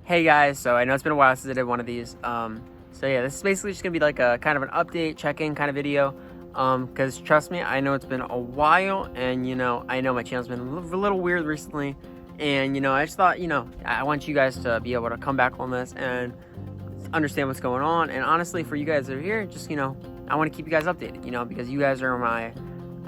Hey guys, so I know it's been a while since I did one of these. So yeah, this is basically just gonna be like a kind of an update, check-in kind of video. Because trust me, I know it's been a while, and I know my channel's been a little weird recently, and I just thought, I want you guys to be able to come back on this and understand what's going on. And honestly, for you guys that are here, just I want to keep you guys updated, because you guys are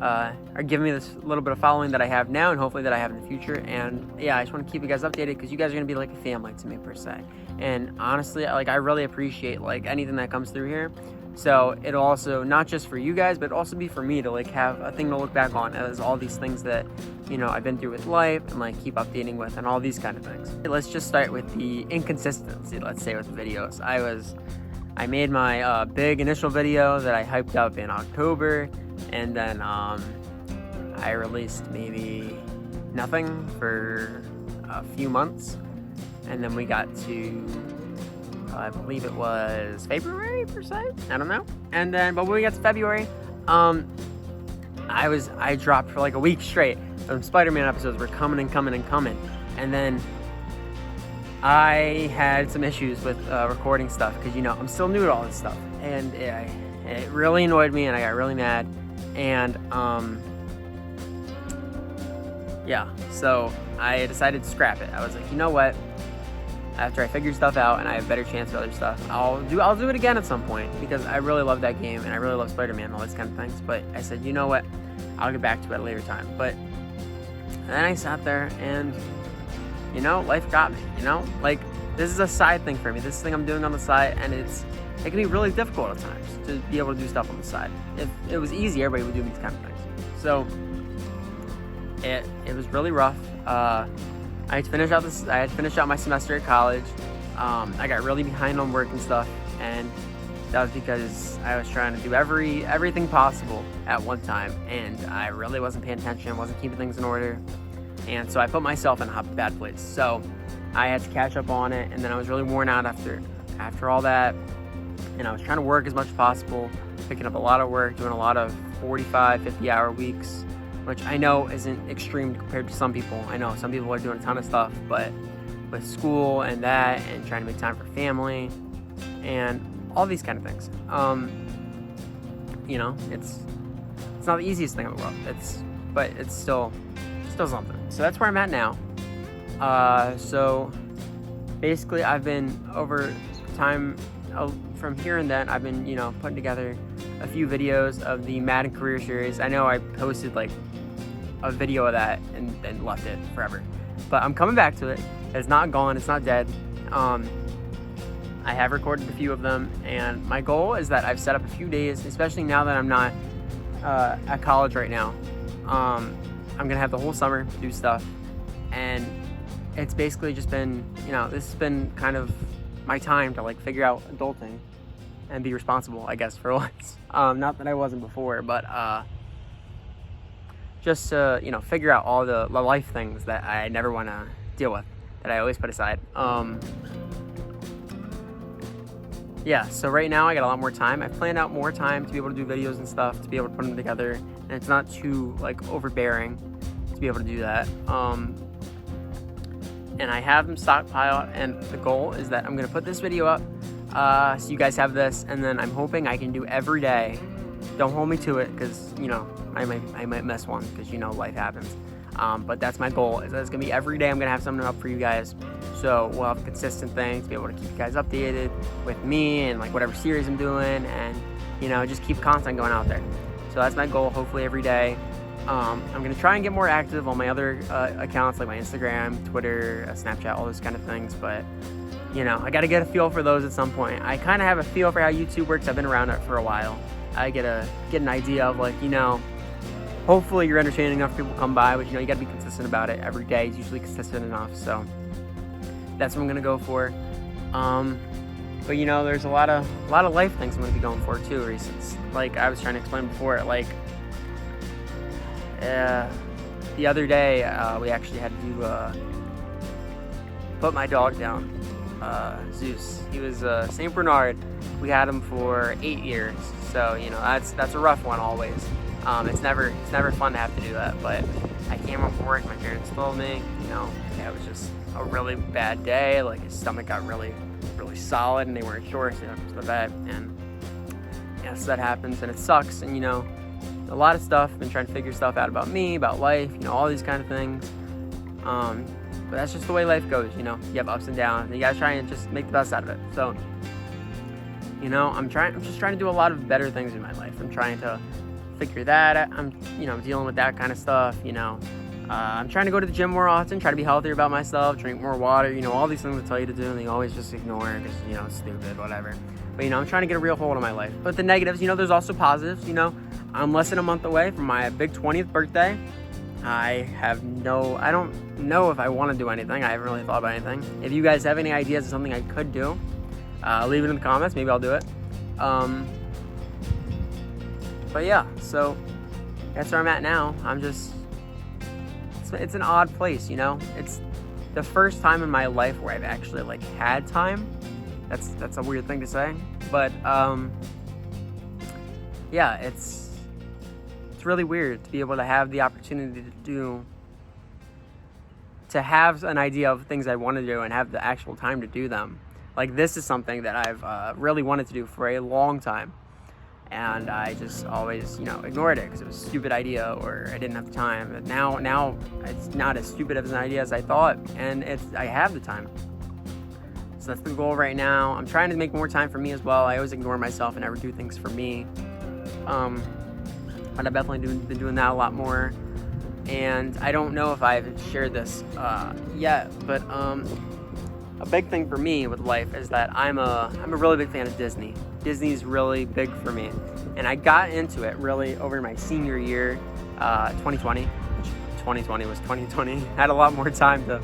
are giving me this little bit of following that I have now, and hopefully that I have in the future. And yeah, I just want to keep you guys updated because you guys are gonna be like a family to me per se. And honestly, I really appreciate anything that comes through here. So it'll also not just for you guys, but it'll also be for me to have a thing to look back on as all these things that I've been through with life and keep updating with and all these kind of things. Let's just start with the inconsistency, let's say, with the videos. I made my big initial video that I hyped up in October, and then I released maybe nothing for a few months, and then we got to I believe it was February per se, I don't know. And then but when we got to February, I dropped for a week straight. Some Spider-Man episodes were coming and coming and coming, and then I had some issues with recording stuff because I'm still new to all this stuff, and it really annoyed me, and I got really mad. And yeah, so I decided to scrap it. I was like, you know what? After I figure stuff out and I have a better chance for other stuff, I'll do it again at some point, because I really love that game and I really love Spider-Man and all these kind of things. But I said, you know what? I'll get back to it at a later time. But then I sat there and life got me. This is a side thing for me. This thing I'm doing on the side, and it can be really difficult at times to be able to do stuff on the side. If it was easy, everybody would do these kind of things. So it was really rough. I had to finish out my semester at college. I got really behind on work and stuff, and that was because I was trying to do everything possible at one time, and I really wasn't paying attention, wasn't keeping things in order, and so I put myself in a bad place. So I had to catch up on it, and then I was really worn out after all that, and I was trying to work as much as possible, picking up a lot of work, doing a lot of 45, 50-hour weeks, which I know isn't extreme compared to some people. I know some people are doing a ton of stuff, but with school and that, and trying to make time for family and all these kind of things, it's not the easiest thing in the world. But it's still something. So that's where I'm at now. So basically, I've been over time from here and then. I've been putting together a few videos of the Madden Career Series. I know I posted a video of that and then left it forever, but I'm coming back to it. It's not gone, it's not dead. I have recorded a few of them, and my goal is that I've set up a few days, especially now that I'm not at college right now. I'm gonna have the whole summer to do stuff, and it's basically just been this has been kind of my time to figure out adulting and be responsible, I guess, for once. Not that I wasn't before, but just to figure out all the life things that I never want to deal with, that I always put aside. Yeah, so right now I got a lot more time. I've planned out more time to be able to do videos and stuff, to be able to put them together, and it's not too overbearing to be able to do that. And I have them stockpiled, and the goal is that I'm gonna put this video up, so you guys have this, and then I'm hoping I can do every day. Don't hold me to it, because I might miss one, because life happens. But that's my goal, is that it's gonna be every day I'm gonna have something up for you guys. So we'll have a consistent thing to be able to keep you guys updated with me and whatever series I'm doing, and just keep content going out there. So that's my goal, hopefully every day. I'm gonna try and get more active on my other accounts, like my Instagram, Twitter, Snapchat, all those kind of things. But I gotta get a feel for those at some point. I kind of have a feel for how YouTube works. I've been around it for a while. I get an idea of hopefully you're entertaining enough people come by, but you gotta be consistent about it. Every day is usually consistent enough, so that's what I'm gonna go for. But there's a lot of life things I'm gonna be going for too, reasons. Like I was trying to explain before, the other day we actually had to put my dog down, Zeus. He was Saint Bernard. We had him for 8 years, so that's a rough one always. It's never fun to have to do that, but I came home from work, my parents told me, it was just a really bad day, like his stomach got really solid and they weren't sure, so they took him to the vet. And yeah, so that happens and it sucks. And a lot of stuff, been trying to figure stuff out about me, about life, all these kind of things. But that's just the way life goes. You have ups and downs, and you gotta try and just make the best out of it. So I'm just trying to do a lot of better things in my life. I'm trying to figure that out. I'm dealing with that kind of stuff. I'm trying to go to the gym more often, try to be healthier about myself, drink more water, all these things I tell you to do, and you always just ignore because, it's stupid, whatever. But, I'm trying to get a real hold on my life. But the negatives, there's also positives, I'm less than a month away from my big 20th birthday. I don't know if I want to do anything. I haven't really thought about anything. If you guys have any ideas of something I could do, leave it in the comments. Maybe I'll do it. But yeah, so that's where I'm at now. It's an odd place, It's the first time in my life where I've actually had time. That's a weird thing to say, but yeah, it's really weird to be able to have the opportunity to have an idea of things I want to do and have the actual time to do them. This is something that I've really wanted to do for a long time. And I just always, ignored it because it was a stupid idea or I didn't have the time. But now it's not as stupid of an idea as I thought, and I have the time. So that's the goal right now. I'm trying to make more time for me as well. I always ignore myself and never do things for me. But I've definitely been doing that a lot more. And I don't know if I've shared this yet, but a big thing for me with life is that I'm a really big fan of Disney. Disney's really big for me, and I got into it really over my senior year, 2020, which 2020 was 2020. Had a lot more time to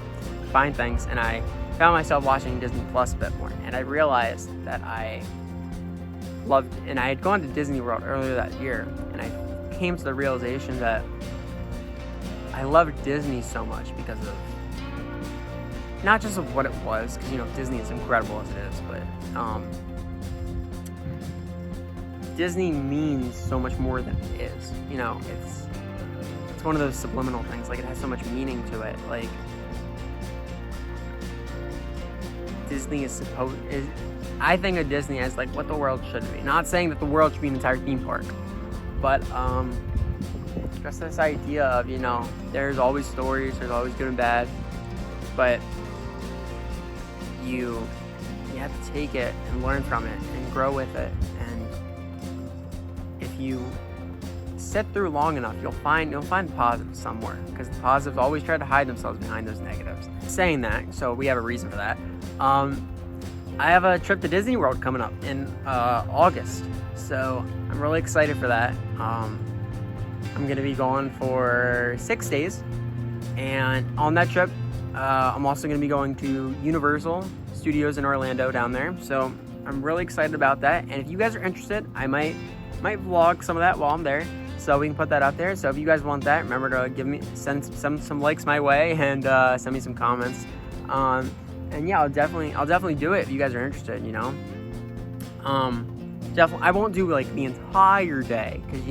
find things, and I found myself watching Disney Plus a bit more, and I realized that I loved, and I had gone to Disney World earlier that year, and I came to the realization that I loved Disney so much because of not just of what it was, because Disney is incredible as it is, but Disney means so much more than it is. It's one of those subliminal things. It has so much meaning to it. Disney I think of Disney as what the world should be. Not saying that the world should be an entire theme park, but just this idea of there's always stories, there's always good and bad, but you have to take it and learn from it and grow with it. And if you sit through long enough, you'll find the positives somewhere, because the positives always try to hide themselves behind those negatives. Saying that, so we have a reason for that. I have a trip to Disney World coming up in August, so I'm really excited for that. I'm going to be going for 6 days, and on that trip, I'm also going to be going to Universal Studios in Orlando down there, so I'm really excited about that. And if you guys are interested, I might vlog some of that while I'm there, so we can put that out there. So if you guys want that, remember to send some likes my way and send me some comments. And yeah, I'll definitely do it if you guys are interested. Definitely, I won't do the entire day because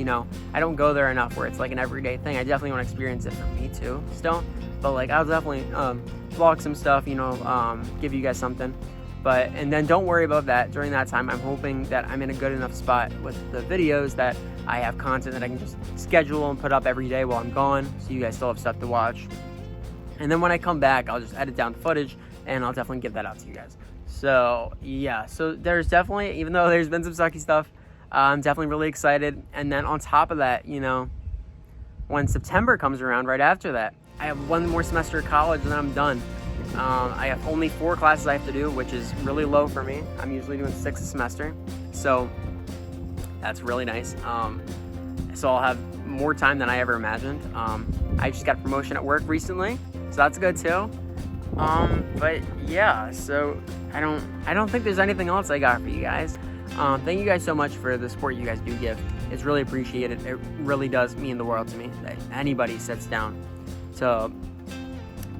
I don't go there enough where it's an everyday thing. I definitely want to experience it for me too, still. But I'll definitely vlog some stuff, give you guys something. And then don't worry about that. During that time, I'm hoping that I'm in a good enough spot with the videos that I have content that I can just schedule and put up every day while I'm gone, so you guys still have stuff to watch. And then when I come back, I'll just edit down the footage, and I'll definitely give that out to you guys. So yeah, so there's definitely, even though there's been some sucky stuff, I'm definitely really excited. And then on top of that, when September comes around, right after that, I have one more semester of college and then I'm done. I have only 4 classes I have to do, which is really low for me. I'm usually doing 6 a semester, so that's really nice. So I'll have more time than I ever imagined. I just got a promotion at work recently, so that's good too. But yeah, so I don't think there's anything else I got for you guys. Thank you guys so much for the support you guys do give. It's really appreciated. It really does mean the world to me that anybody sits down to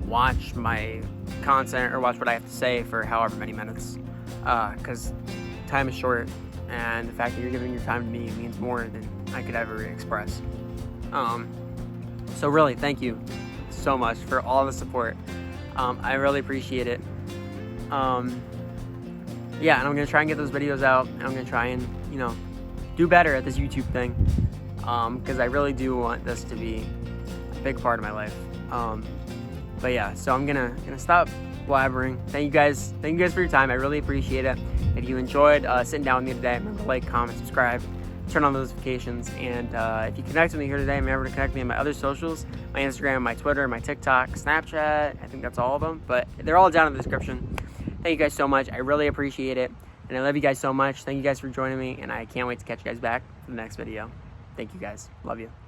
watch my content or watch what I have to say for however many minutes, because time is short, and the fact that you're giving your time to me means more than I could ever express. So really, thank you so much for all the support. I really appreciate it. Yeah, and I'm gonna try and get those videos out, and I'm gonna try and, you know, do better at this YouTube thing, because I really do want this to be a big part of my life. But yeah, so I'm gonna stop blabbering. Thank you guys for your time. I really appreciate it. If you enjoyed sitting down with me today, remember to like, comment, subscribe, turn on notifications, and if you connect with me here today, remember to connect with me on my other socials, my Instagram, my Twitter, my TikTok, Snapchat. I think that's all of them, but they're all down in the description. Thank you guys so much. I really appreciate it, and I love you guys so much. Thank you guys for joining me, and I can't wait to catch you guys back for the next video. Thank you guys. Love you.